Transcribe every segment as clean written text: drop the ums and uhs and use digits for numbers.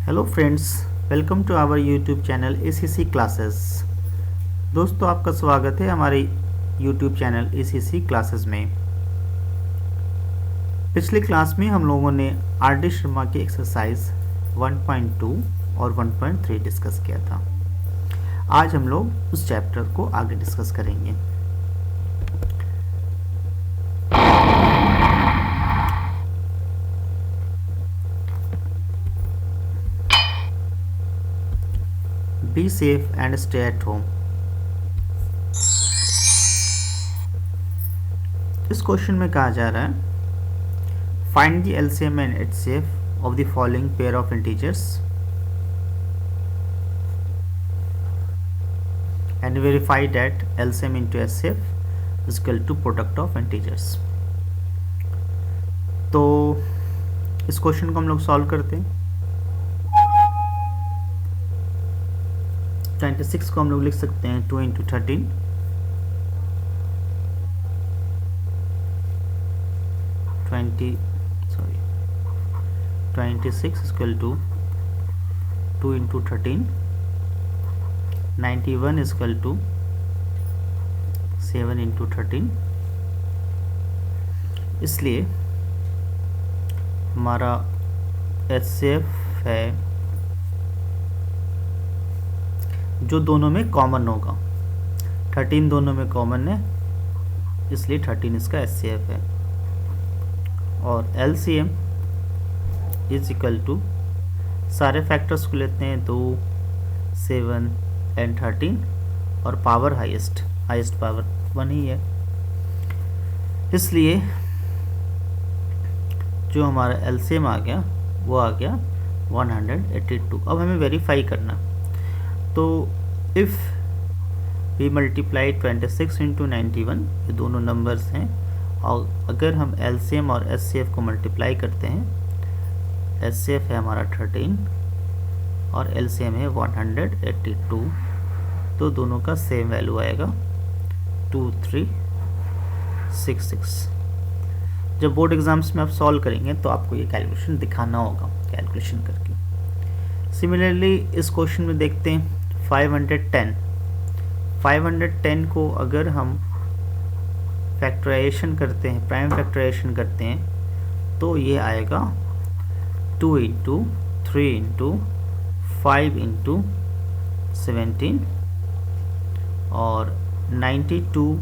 Hello friends, welcome to our YouTube channel ACC classes. दोस्तों, आपका स्वागत है हमारे यूट्यूब चैनल ACC क्लासेस में। पिछली क्लास में हम लोगों ने RD शर्मा की एक्सरसाइज 1.2 और 1.3 डिस्कस किया था। आज हम लोग उस चैप्टर को आगे डिस्कस करेंगे। Be safe and stay at home. इस क्वेश्चन में कहा जा रहा है, find the LCM and HCF of the following pair of integers and verify that LCM into HCF is equal to product of integers। तो इस question को हम लोग सॉल्व करते हैं। 26 को हम लोग लिख सकते हैं 2 into 13, 26 is equal to 2 into 13, 91 is equal to 7 into 13। इसलिए हमारा HCF है जो दोनों में कॉमन होगा। 13 दोनों में कॉमन है, इसलिए 13 इसका HCF है। और LCM इज इक्वल टू, सारे फैक्टर्स को लेते हैं 2, 7 एंड 13, और पावर हाईएस्ट पावर 1 ही है, इसलिए जो हमारा LCM आ गया वो आ गया 182। अब हमें वेरीफाई करना, तो इफ़ वी मल्टीप्लाई 26 इंटू 91, ये दोनों नंबर्स हैं, और अगर हम LCM और HCF को मल्टीप्लाई करते हैं, HCF है हमारा 13 और LCM है 182, तो दोनों का सेम वैल्यू आएगा 2366। जब बोर्ड एग्जाम्स में आप सॉल्व करेंगे तो आपको ये कैलकुलेशन दिखाना होगा, कैलकुलेशन करके। सिमिलरली इस क्वेश्चन में देखते हैं 510 को अगर हम फैक्टराइजेशन करते हैं, प्राइम फैक्टराइजेशन करते हैं, तो ये आएगा 2 इंटू 3 इंटू 5 इंटू 17, और 92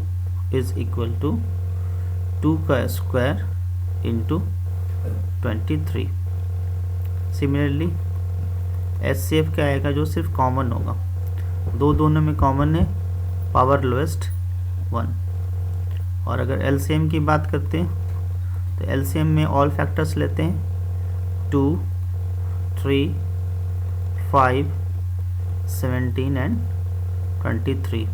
इज इक्वल टू 2 का स्क्वायर इंटू 23। सिमिलरली HCF क्या आएगा, जो सिर्फ कॉमन होगा, दोनों में कॉमन है, पावर लोएस्ट 1। और अगर LCM की बात करते हैं तो LCM में ऑल फैक्टर्स लेते हैं 2, 3, 5, 17 एंड 23।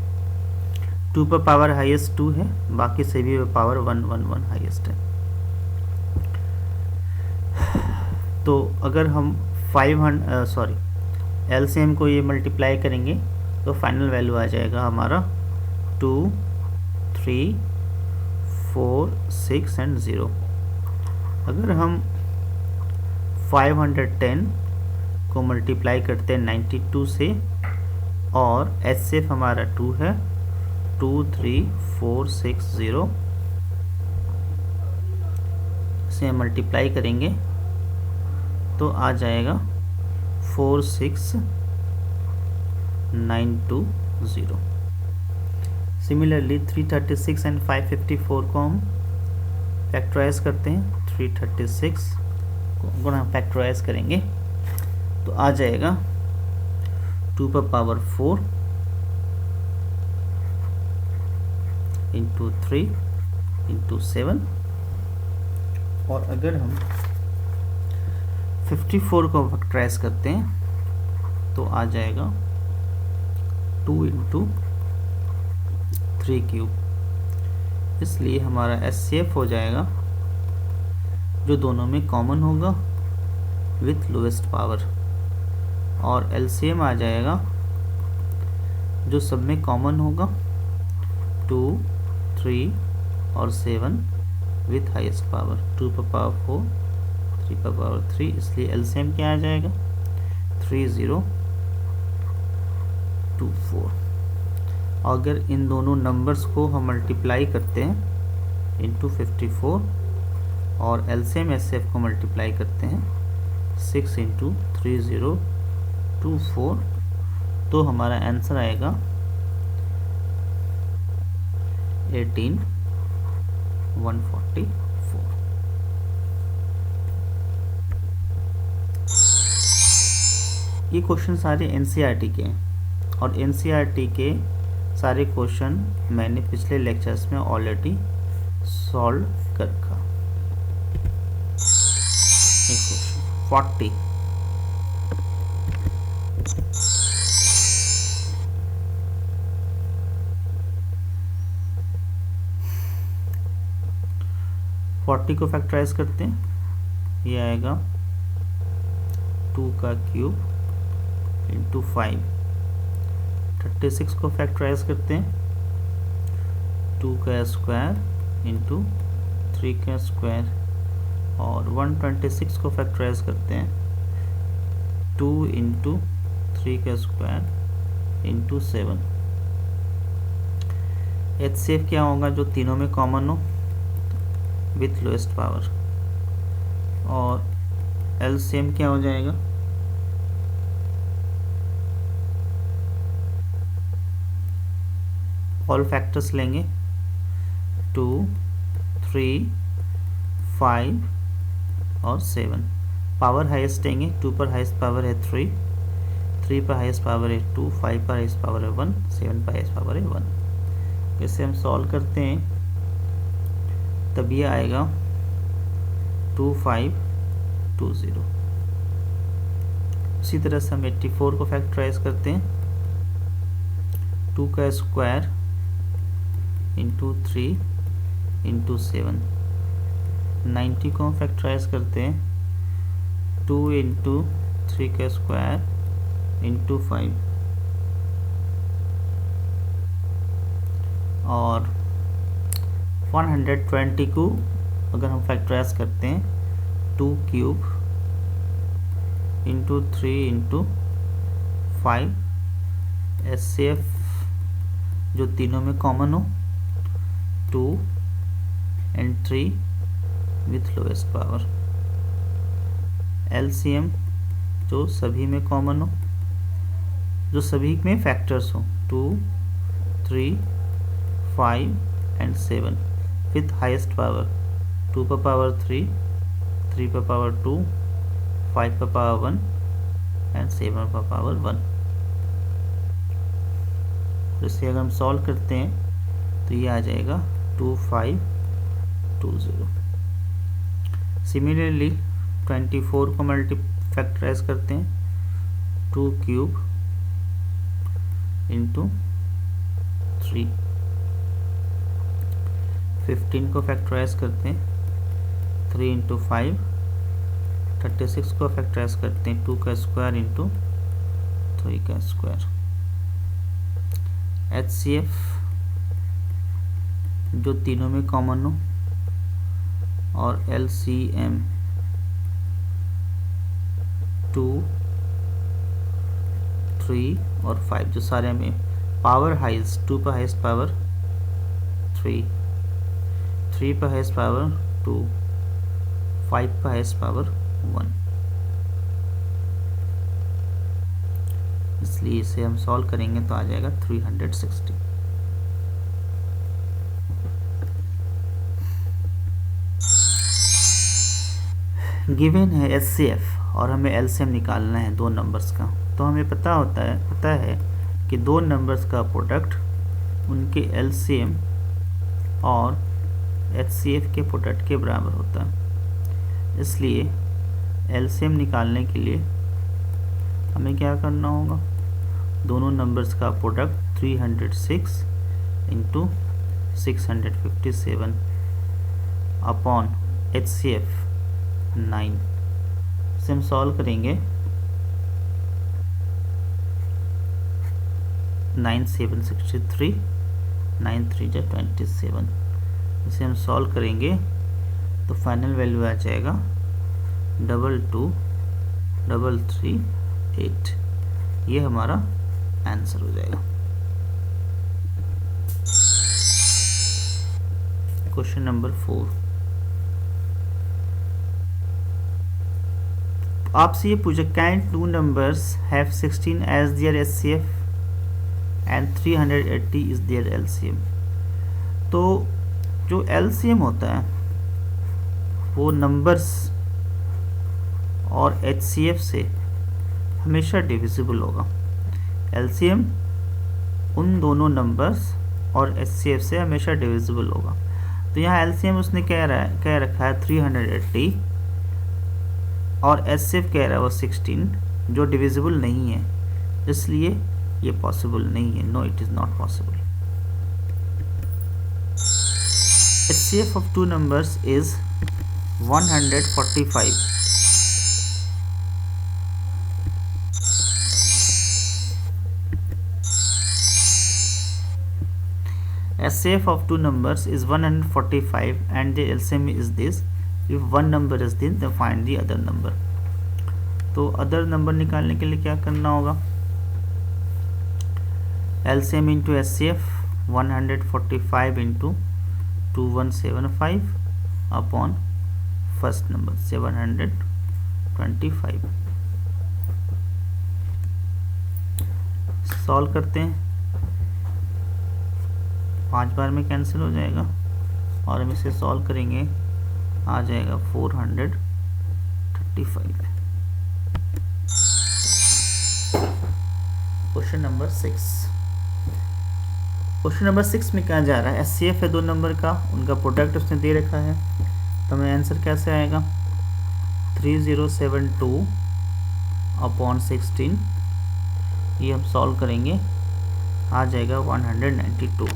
2 पर पावर हाईएस्ट 2 है, बाकी सभी पर पावर 1 हाईएस्ट है। तो अगर हम LCM को ये मल्टीप्लाई करेंगे तो फाइनल वैल्यू आ जाएगा हमारा 2, 3, 4, 6 एंड 0। अगर हम 510 को मल्टीप्लाई करते हैं 92 से, और HCF हमारा 2 है, 2, 3, 4, 6, 0 से मल्टीप्लाई करेंगे तो आ जाएगा 46920। सिमिलरली 336 एंड 554 को हम फैक्टराइज करते हैं, 336 को हम फैक्टराइज करेंगे तो आ जाएगा 2 पर पावर 4 इंटू 3 इंटू 7, और अगर हम 54 को फैक्टराइज करते हैं तो आ जाएगा 2 इंटू 3 क्यूब। इसलिए हमारा HCF हो जाएगा जो दोनों में कॉमन होगा विथ लोएस्ट पावर, और LCM आ जाएगा जो सब में कॉमन होगा 2, 3 और 7 विथ हाईएस्ट पावर, 2 पर पावर 4, 3 पर पावर 3, इसलिए LCM क्या आ जाएगा 3024। अगर इन दोनों नंबर्स को हम मल्टीप्लाई करते हैं इंटू 54 और एलसीएम एचसीएफ को मल्टीप्लाई करते हैं 6 इंटू 3024, तो हमारा आंसर आएगा 18144। ये क्वेश्चन सारे एनसीईआरटी के हैं और एनसीईआरटी के सारे क्वेश्चन मैंने पिछले लेक्चर्स में ऑलरेडी सॉल्व कर रखा। क्वेश्चन 40, को फैक्टराइज करते हैं, ये आएगा 2 का क्यूब इंटू 5। 36 को फैक्टराइज करते हैं 2 का स्क्वायर इंटू 3 का स्क्वायर, और 126 को फैक्टराइज करते हैं 2 इंटू 3 का स्क्वायर इंटू 7। एचसीएफ क्या होगा, जो तीनों में कॉमन हो विथ लोएस्ट पावर, और एलसीएम क्या हो जाएगा, ऑल फैक्टर्स लेंगे 2, 3, 5 और 7। पावर हाईएस्ट लेंगे, 2 पर हाईएस्ट पावर है 3, 3 पर हाईएस्ट पावर है 2, 5 पर हाईएस्ट पावर है 1, 7 पर हाईएस्ट पावर है 1। इसे हम सॉल्व करते हैं तब ये आएगा 2520। उसी तरह से हम 84 को फैक्टराइज करते हैं 2 का स्क्वायर इंटू 3 इंटू 7। 90 को हम फैक्टराइज करते हैं 2 इंटू 3 का स्क्वायर इंटू 5, और 120 को अगर हम फैक्टराइज करते हैं 2 क्यूब इंटू 3 इंटू 5। एचसीएफ जो तीनों में कॉमन हो 2 and 3 with lowest power. LCM जो सभी में कॉमन हो, जो सभी में फैक्टर्स हो 2, 3, 5 एंड 7 विथ हाईएस्ट पावर 2 पर पावर 3, 3 पर पावर 2, 5 पर पावर 1 एंड 7 पर पावर 1। इसे अगर हम सॉल्व करते हैं तो ये आ जाएगा 2520। सिमिलरली 24 को फैक्टराइज करते हैं 2 क्यूब इंटू 3। 15 को फैक्टराइज करते हैं 3 इंटू 5। 36 को फैक्टराइज करते हैं 2 का स्क्वायर इंटू 3 का स्क्वायर। एचसीएफ जो तीनों में कॉमन हो, और एलसीएम 2, 3 और 5 जो सारे में पावर हाईएस्ट 2 पर हाईएस्ट पावर 3, 3 पर हाईएस्ट पावर 2, 5 पर हाईएस्ट पावर 1। इसलिए इसे हम सॉल्व करेंगे तो आ जाएगा 360। गिवन है एचसीएफ और हमें एलसीएम निकालना है दो नंबर्स का, तो हमें पता है कि दो नंबर्स का प्रोडक्ट उनके एलसीएम और एचसीएफ के प्रोडक्ट के बराबर होता है। इसलिए एलसीएम निकालने के लिए हमें क्या करना होगा, दोनों नंबर्स का प्रोडक्ट 306 इंटू 657 अपॉन HCF 9 से हम सॉल्व करेंगे। 9 7 63, 9 3 जा 27। इसे हम सॉल्व करेंगे तो फाइनल वैल्यू आ जाएगा 22 3 3 8, ये हमारा आंसर हो जाएगा। क्वेश्चन नंबर 4, आपसे ये पूछा can 2 numbers have 16 as their HCF and 380 is their LCM. तो जो एलसीएम होता है वो नंबर्स और एचसीएफ से हमेशा डिविजिबल होगा। एलसीएम उन दोनों नंबर्स और एचसीएफ से हमेशा डिविजिबल होगा। तो यहाँ एलसीएम उसने कह रखा है 380 और एचसीएफ कह रहा है वो 16, जो डिविजिबल नहीं है, इसलिए ये पॉसिबल नहीं है। No, it is not possible. HCF of 2 numbers is 145. HCF of 2 numbers is 145 and the LCM is this. If one number is this, then find the other number. तो अदर नंबर निकालने के लिए क्या करना होगा? LCM into HCF 145 into 2175 upon first number 725। Solve करते हैं, 5 बार में कैंसिल हो जाएगा और हम इसे सॉल्व करेंगे, आ जाएगा 435। क्वेश्चन नंबर 6, क्वेश्चन नंबर 6 में क्या जा रहा है? एचसीएफ है 2 नंबर का, उनका प्रोडक्ट उसने दे रखा है, तो हमें आंसर कैसे आएगा? 3072 अपॉन 16, ये हम सॉल्व करेंगे, आ जाएगा 192।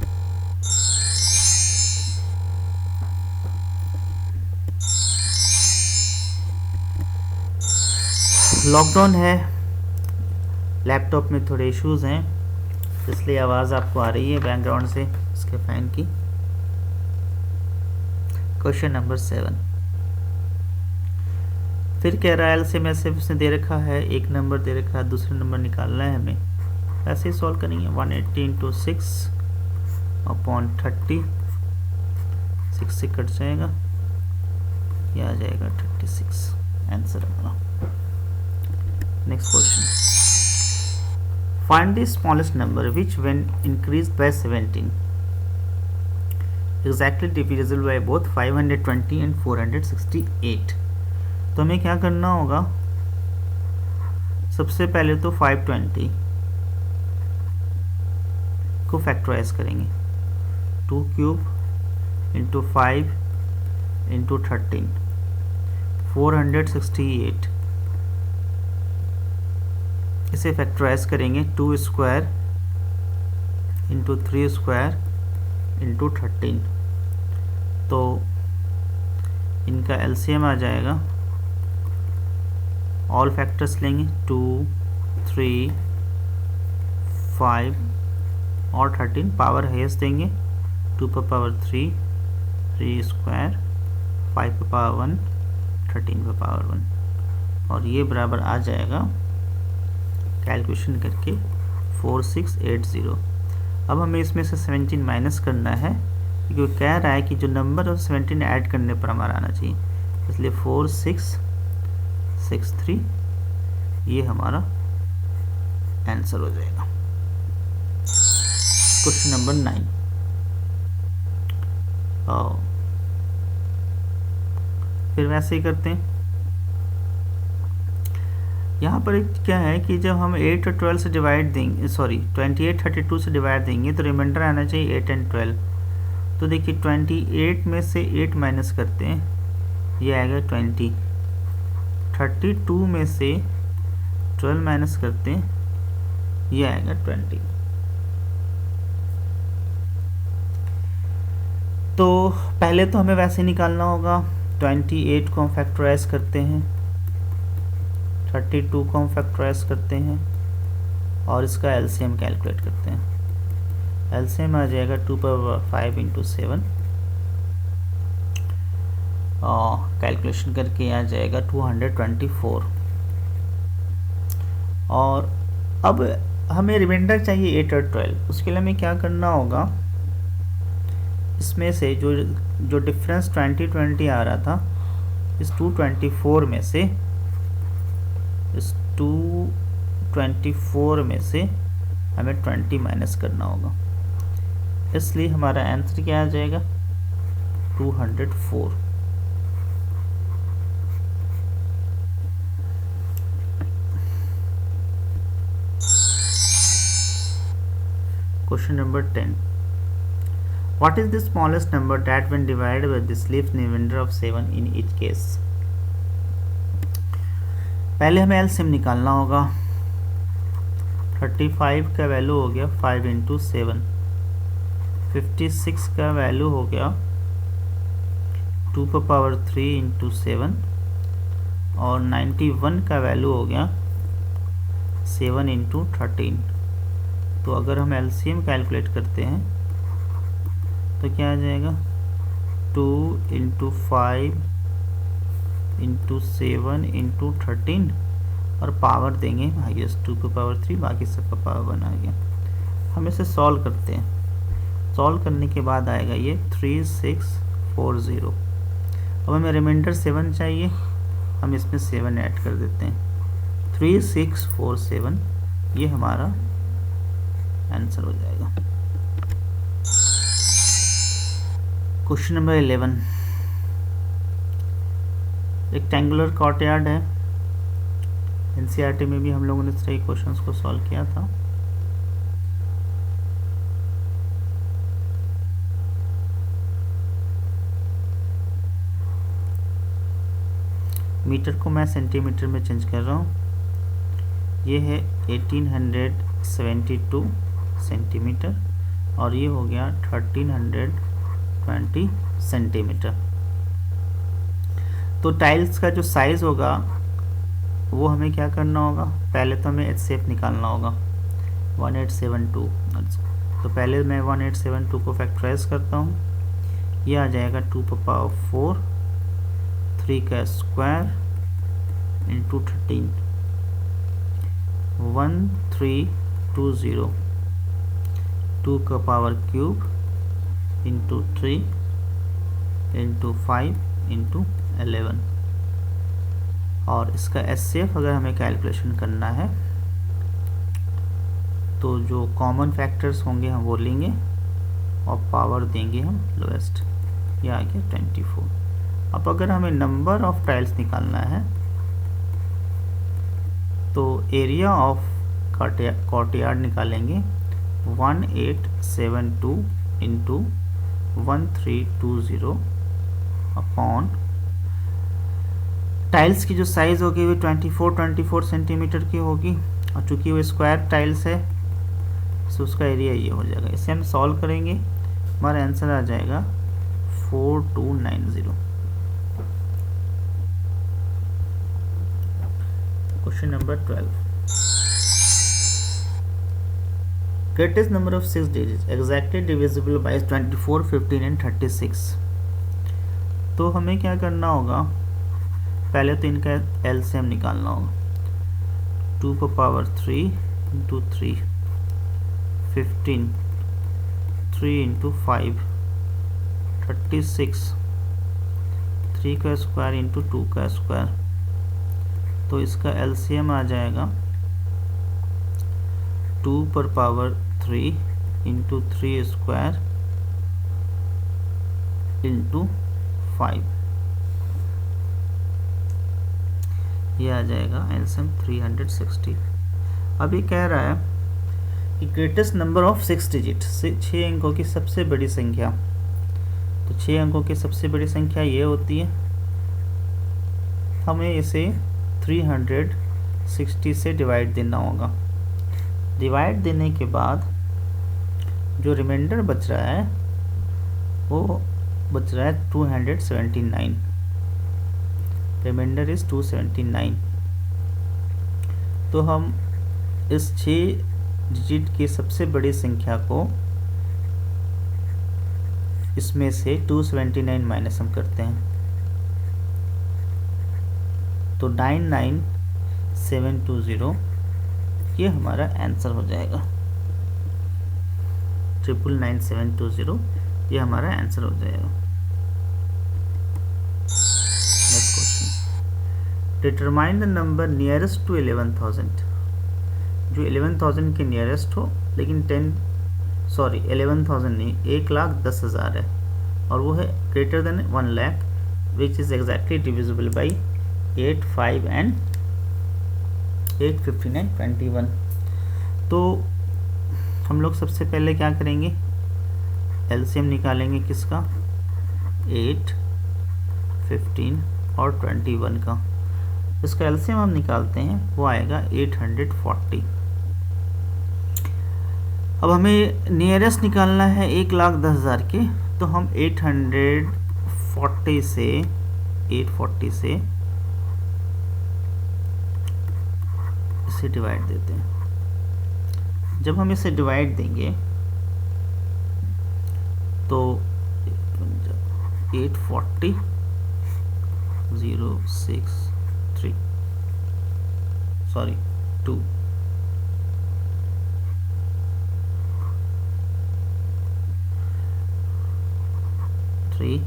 लॉकडाउन है, लैपटॉप में थोड़े इश्यूज हैं, इसलिए आवाज़ आपको आ रही है बैकग्राउंड से इसके फैन की। क्वेश्चन नंबर 7, फिर कह रहा है एलसीएम एचसीएफ उसने दे रखा है, एक नंबर दे रखा है, दूसरा नंबर निकालना है हमें, ऐसे ही सॉल्व करेंगे। 180 इंटू 6 अपॉन 30, 6 से कट जाएगा, यह आ जाएगा 36, आंसर हमारा। Next question, find the smallest number which when increased by 17 exactly divisible by both 520 and 468। तो हमें क्या करना होगा? सबसे पहले तो 520 को फैक्टराइज करेंगे, 2 क्यूब इंटू 5 इंटू 13, 468, इसे फैक्टराइज करेंगे 2 स्क्वायर इंटू 3 स्क्वायर इंटू 13, तो इनका एलसीएम आ जाएगा। ऑल फैक्टर्स लेंगे, 2, 3, 5 और 13, पावर हाईएस्ट देंगे, 2 पर पावर 3, 3 स्क्वायर, 5 पर पावर 1, 13 पर पावर 1, और ये बराबर आ जाएगा कैलकुलेशन करके 4680। अब हमें इसमें से 17 माइनस करना है, क्योंकि कह रहा है कि जो नंबर और 17 ऐड करने पर हमारा आना चाहिए, इसलिए 4663 ये हमारा आंसर हो जाएगा। क्वेश्चन नंबर 9, फिर वैसे ही करते हैं। यहाँ पर क्या है कि जब हम 8 और 12 से डिवाइड देंगे, 28 32 से डिवाइड देंगे, तो रिमाइंडर आना चाहिए 8 एंड 12। तो देखिए 28 में से 8 माइनस करते हैं, ये आएगा 20। 32 में से 12 माइनस करते हैं, ये आएगा 20। तो पहले तो हमें वैसे निकालना होगा, 28 को हम फैक्टराइज करते हैं, 32 को हम फैक्टराइज करते हैं और इसका एलसीएम कैलकुलेट करते हैं। एलसीएम आ जाएगा 2 पर 5 इंटू 7, कैलकुलेशन करके आ जाएगा 224, और अब हमें रिमाइंडर चाहिए 8 और 12। उसके लिए हमें क्या करना होगा, इसमें से जो डिफरेंस 20 आ रहा था, इस 224 में से, इस 224 में से हमें 20 माइनस करना होगा। इसलिए हमारा आंसर क्या आ जाएगा, 204। Question number 10, what is the smallest number that when divided by this leaves remainder of 7 in each case? पहले हमें एलसीएम निकालना होगा। 35 का वैल्यू हो गया 5 इंटू 7, 56 का वैल्यू हो गया 2 पर पावर 3 इंटू 7, और 91 का वैल्यू हो गया 7 इंटू 13। तो अगर हम एलसीएम कैलकुलेट करते हैं तो क्या आ जाएगा, 2 इंटू 5 इंटू 7 इंटू 13, और पावर देंगे हाईएस्ट 2 पर पावर 3, बाकी सबका पावर 1 आ गया। हम इसे सॉल्व करते हैं। सॉल्व करने के बाद आएगा ये 3640। अब हमें रिमाइंडर 7 चाहिए, हम इसमें 7 ऐड कर देते हैं, 3647, ये हमारा आंसर हो जाएगा। क्वेश्चन नंबर 11, रेक्टेंगुलर कॉर्टयार्ड है। एनसीईआरटी में भी हम लोगों ने इस तरह के क्वेश्चंस को सॉल्व किया था। मीटर को मैं सेंटीमीटर में चेंज कर रहा हूँ। ये है 1872 सेंटीमीटर, और ये हो गया 1320 सेंटीमीटर। तो टाइल्स का जो साइज़ होगा वो हमें क्या करना होगा, पहले तो हमें एचसीएफ निकालना होगा 1872। तो पहले मैं 1872 को फैक्टराइज करता हूँ, ये आ जाएगा 2 पर पावर 4, 3 का स्क्वायर इंटू 13, 1320, 2 का power cube into 3 into 5 into 11। और इसका एचसीएफ अगर हमें कैलकुलेशन करना है तो जो कॉमन फैक्टर्स होंगे हम वो लेंगे और पावर देंगे हम लोएस्ट, ये आ गया 24। अब अगर हमें नंबर ऑफ टाइल्स निकालना है तो एरिया ऑफ कॉर्टयार्ड निकालेंगे 1872 इंटू 1320 अपॉन टाइल्स की जो साइज़ होगी वो 24 सेंटीमीटर की होगी, और चूँकि वो स्क्वायर टाइल्स है तो उसका एरिया ये हो जाएगा। इसे हम सॉल्व करेंगे, हमारा आंसर आ जाएगा 4290। Question number 12, greatest number of 6 digits exactly divisible by 24, 15 and 36। तो हमें क्या करना होगा, पहले तो इनका एलसीएम निकालना होगा। 2 पर पावर 3 इंटू 3, 15, 3 इंटू 5, 36, 3 का स्क्वायर इंटू 2 का स्क्वायर। तो इसका एलसीएम आ जाएगा 2 पर पावर 3 इंटू 3 स्क्वायर इंटू 5, ये आ जाएगा एलसीएम 360। अब ये कह रहा है कि ग्रेटेस्ट नंबर ऑफ 6 डिजिट, 6 अंकों की सबसे बड़ी संख्या। तो 6 अंकों की सबसे बड़ी संख्या ये होती है, हमें इसे 360 से डिवाइड देना होगा। डिवाइड देने के बाद जो रिमाइंडर बच रहा है वो बच रहा है 279। Remainder is 279। तो हम इस 6 डिजिट की सबसे बड़ी संख्या को इसमें से 279 माइनस हम करते हैं, तो 99720 ये हमारा आंसर हो जाएगा 999720, ये हमारा आंसर हो जाएगा। Next question, determine the number nearest to 11,000, जो 11,000 के नियरेस्ट हो लेकिन 11,000 नहीं, 1,10,000 है और वो है greater than 1 lakh, which is exactly divisible by 8, 5 and 8, 59, 21। तो हम लोग सबसे पहले क्या करेंगे, एलसीएम निकालेंगे किसका, 8, 15 और 21 का। इसका एलसीएम हम निकालते हैं, वो आएगा 840। अब हमें नियरेस्ट निकालना है 1,10,000 के, तो हम 840 से इसे डिवाइड देते हैं। जब हम इसे डिवाइड देंगे तो 840 063 सॉरी 2 3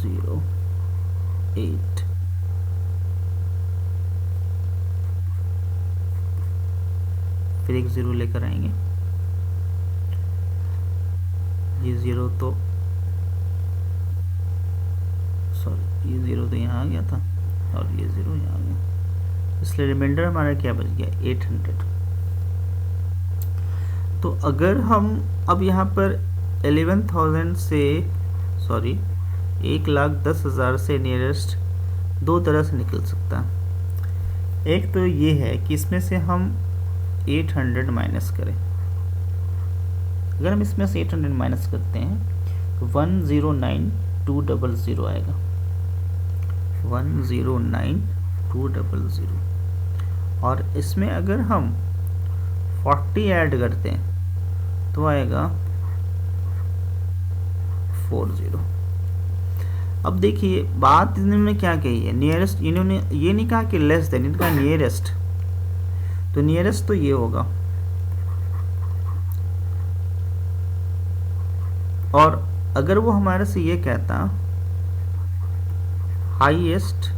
0 8 फिर एक ज़ीरो लेकर आएंगे, ये ज़ीरो तो सॉरी ये ज़ीरो तो यहाँ आ गया था और ये ज़ीरो यहाँ आ गया, इसलिए रिमाइंडर हमारा क्या बच गया 800। तो अगर हम अब यहाँ पर 11,000 से 1,10,000 से नियरेस्ट दो तरह से निकल सकता है। एक तो ये है कि इसमें से हम 800 माइनस करें। अगर हम इसमें से 800 माइनस करते हैं तो 109,200 आएगा, 109,200। और इसमें अगर हम 40 ऐड करते हैं तो आएगा 40। अब देखिए बात इन्होंने क्या कही है, नियरेस्ट, इन्होंने ये नहीं कहा कि लेस देन, इनका नियरेस्ट, तो नियरेस्ट तो ये होगा। और अगर वो हमारे से ये कहता highest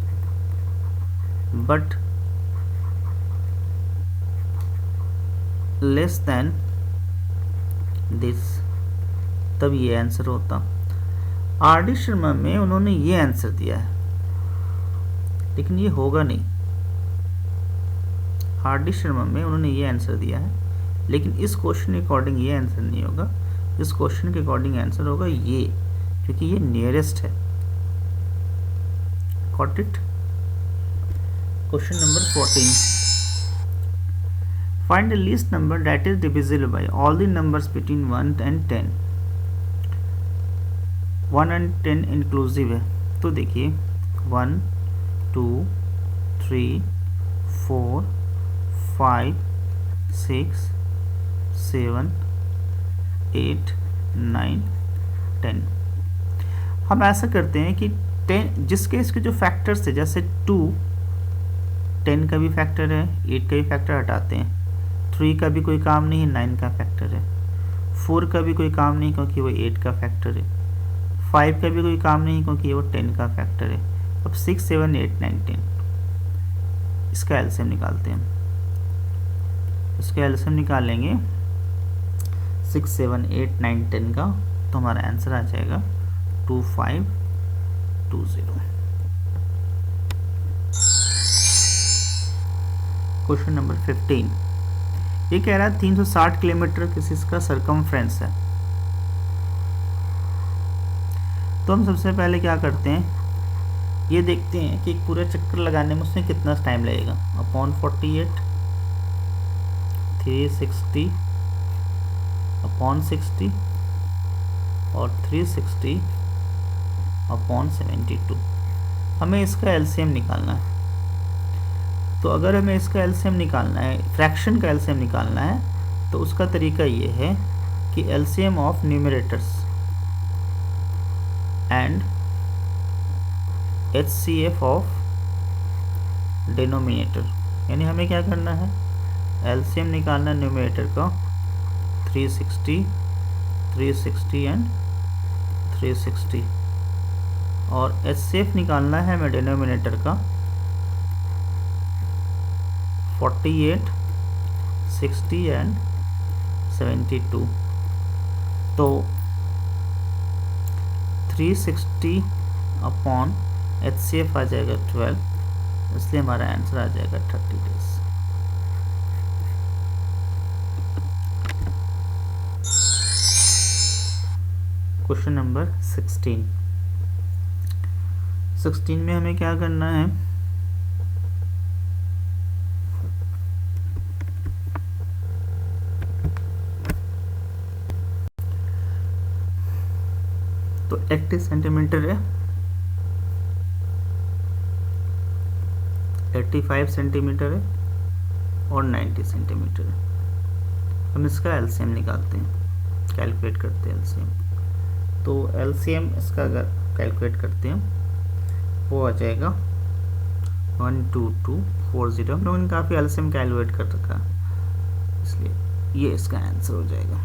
but less than this, तब ये आंसर होता। आर.डी. शर्मा में उन्होंने ये आंसर दिया है, लेकिन ये होगा नहीं। आर.डी. शर्मा में उन्होंने ये आंसर दिया है, लेकिन इस क्वेश्चन के अकॉर्डिंग ये आंसर नहीं होगा। इस क्वेश्चन के अकॉर्डिंग आंसर होगा ये, क्योंकि ये नियरेस्ट है। Got it? Question number 14, find the least number that is divisible by all the numbers between 1 and 10। 1 and 10 inclusive है, तो देखिए 1 2 3 4 5 6 7 8 9 10। हम ऐसा करते हैं कि 10 जिसके इसके जो फैक्टर्स थे, जैसे 2 10 का भी फैक्टर है, 8 का भी फैक्टर हटाते हैं, 3 का भी कोई काम नहीं है, 9 का फैक्टर है, 4 का भी कोई काम नहीं क्योंकि वो 8 का फैक्टर है, 5 का भी कोई काम नहीं क्योंकि वो 10 का फैक्टर है। अब 6 7 8 9 10, इसका एलसीएम निकालते हैं। इसका एलसीएम निकालेंगे 6 7 8 9 10 का, तो हमारा आंसर आ जाएगा 2520। क्वेश्चन नंबर 15, ये कह रहा है 360 किलोमीटर किसी का सरकमफ्रेंस है। तो हम सबसे पहले क्या करते हैं, ये देखते हैं कि एक पूरा चक्कर लगाने में उसमें कितना टाइम लगेगा। अपॉन 48 360 अपॉन 60 और 360 अपॉन 72। हमें इसका एलसीएम निकालना है। तो अगर हमें इसका एलसीएम निकालना है, फ्रैक्शन का एलसीएम निकालना है, तो उसका तरीका ये है कि LCM of numerators and HCF of denominator, यानी हमें क्या करना है, एलसीएम निकालना है न्यूमरेटर का 360, 360 एंड 360, और HCF निकालना है हमें डिनोमिनेटर का 48, 60 एंड 72। तो 360 अपॉन HCF आ जाएगा 12, इसलिए हमारा आंसर आ जाएगा 30 डेज। क्वेश्चन नंबर 16 में हमें क्या करना है, तो 80 सेंटीमीटर है, 85 सेंटीमीटर है और 90 सेंटीमीटर है। हम इसका एलसीएम निकालते हैं, कैलकुलेट करते हैं एलसीएम। तो एलसीएम इसका अगर कैलकुलेट करते हैं वो आ जाएगा 12240। हम लोगों ने काफ़ी एलसीएम कैलकुलेट कर रखा, इसलिए ये इसका आंसर हो जाएगा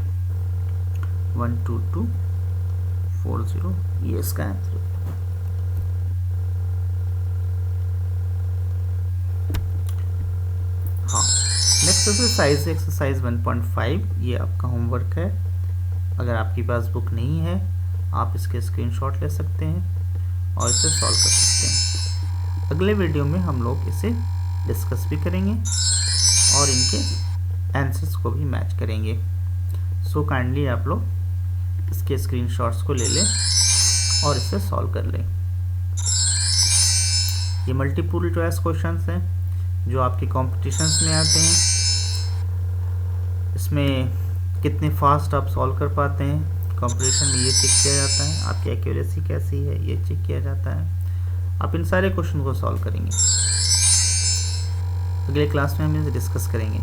12240, ये इसका आंसर हो जाएगा। हाँ, नेक्स्ट एक्सरसाइज, एक्सरसाइज 1.5, ये आपका होमवर्क है। अगर आपके पास बुक नहीं है आप इसके स्क्रीनशॉट ले सकते हैं और इसे सॉल्व कर सकते हैं। अगले वीडियो में हम लोग इसे डिस्कस भी करेंगे और इनके आंसर्स को भी मैच करेंगे। सो काइंडली आप लोग इसके स्क्रीनशॉट्स को ले लें और इसे सॉल्व कर लें। ये मल्टीपल चॉइस क्वेश्चंस हैं जो आपके कॉम्पिटिशन्स में आते हैं। इसमें कितने फास्ट आप सॉल्व कर पाते हैं, कंपटीशन में ये चेक किया जाता है। आपकी एक्यूरेसी कैसी है ये चेक किया जाता है। आप इन सारे क्वेश्चन को सॉल्व करेंगे। अगले क्लास में हम इसे डिस्कस करेंगे।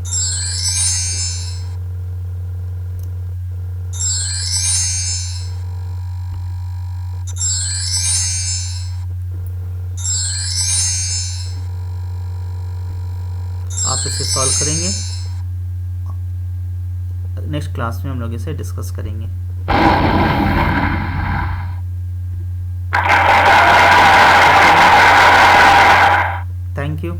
आप इसे सॉल्व करेंगे, नेक्स्ट क्लास में हम लोग इसे डिस्कस करेंगे। Thank you.